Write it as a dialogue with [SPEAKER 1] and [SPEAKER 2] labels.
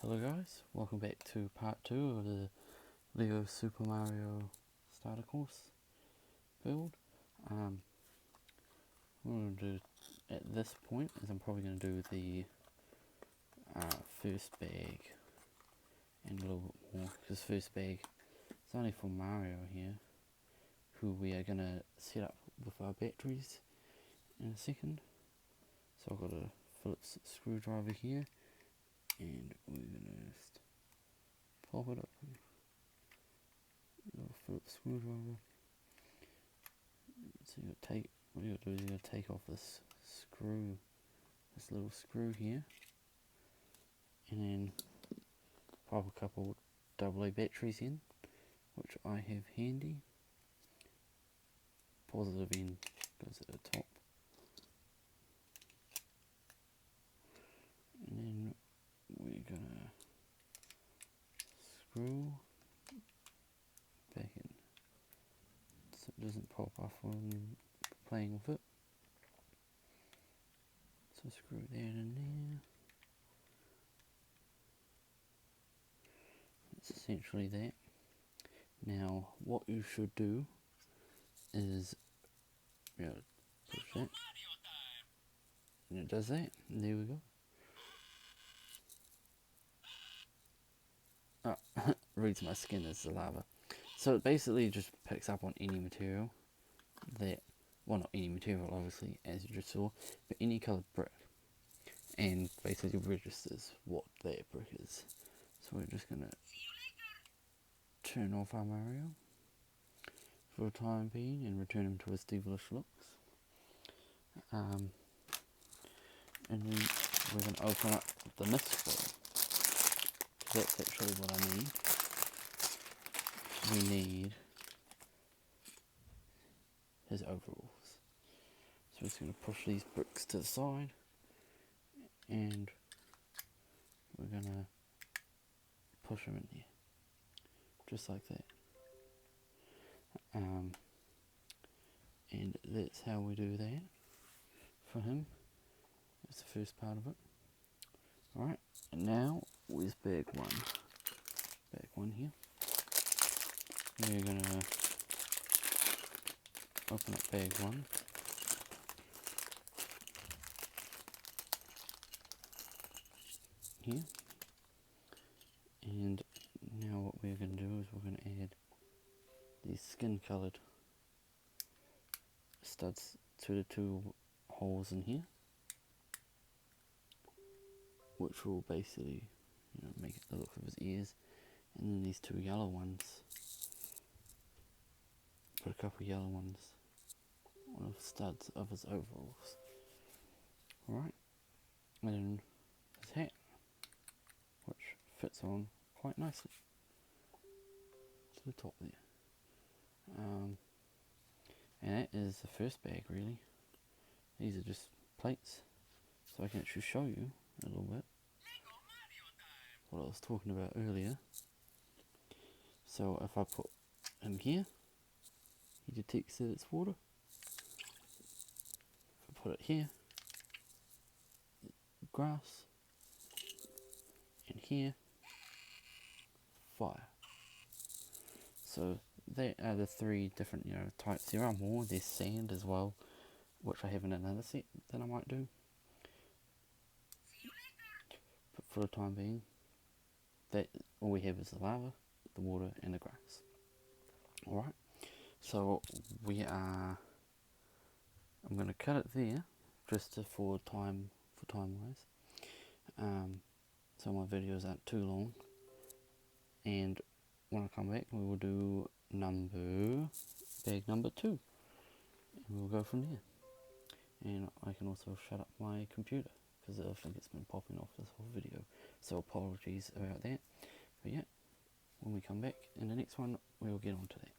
[SPEAKER 1] Hello guys, welcome back to part 2 of the Lego Super Mario starter course build. What I'm going to do at this point is I'm probably going to do the first bag and a little bit more, because first bag is only for Mario here, who we are going to set up with our batteries in a second. So I've got a Phillips screwdriver here, and we're going to just pop it up. Little Phillips screwdriver. So you gotta take, what you gotta do is you gotta take off this screw, this little screw here, and then pop a couple AA batteries in, which I have handy. Positive end goes at the top, and then we're gonna screw back in so it doesn't pop off when playing with it. So screw that in there. That's essentially that. Now what you should do is push that, and it does that, and there we go. Oh, reads my skin as the lava. So it basically just picks up on any material that, well, not any material obviously, as you just saw, but any coloured brick, and basically registers what that brick is. So we're just going to turn off our Mario for the time being and return him to his devilish looks. And then we're going to open up the mist ball. That's actually what I need. We need his overalls. So we're just going to push these bricks to the side, and we're going to push them in there, just like that. And that's how we do that for him. That's the first part of it. Alright, and now where's bag one? Bag one here. We're going to open up bag one. Here. And now what we're going to do is we're going to add these skin coloured studs to the two holes in here, which will basically, make it the look of his ears. And then these two yellow ones, put a couple yellow ones on the studs of his overalls. Alright, and then his hat, which fits on quite nicely to the top there. And that is the first bag, really. These are just plates, so I can actually show you a little bit what I was talking about earlier. So if I put him here, he detects that it's water. If I put it here, grass, and here, fire. So they are the three different types. There are more. There's sand as well, which I have in another set that I might do. But for the time being, that all we have is the lava, the water, and the grass. Alright, so I'm going to cut it there, just for time wise, so my videos aren't too long. And when I come back, we will do bag number 2, and we'll go from there. And I can also shut up my computer, because I think it's been popping off this whole video, so apologies about that. But yeah, when we come back in the next one, we'll get on to that.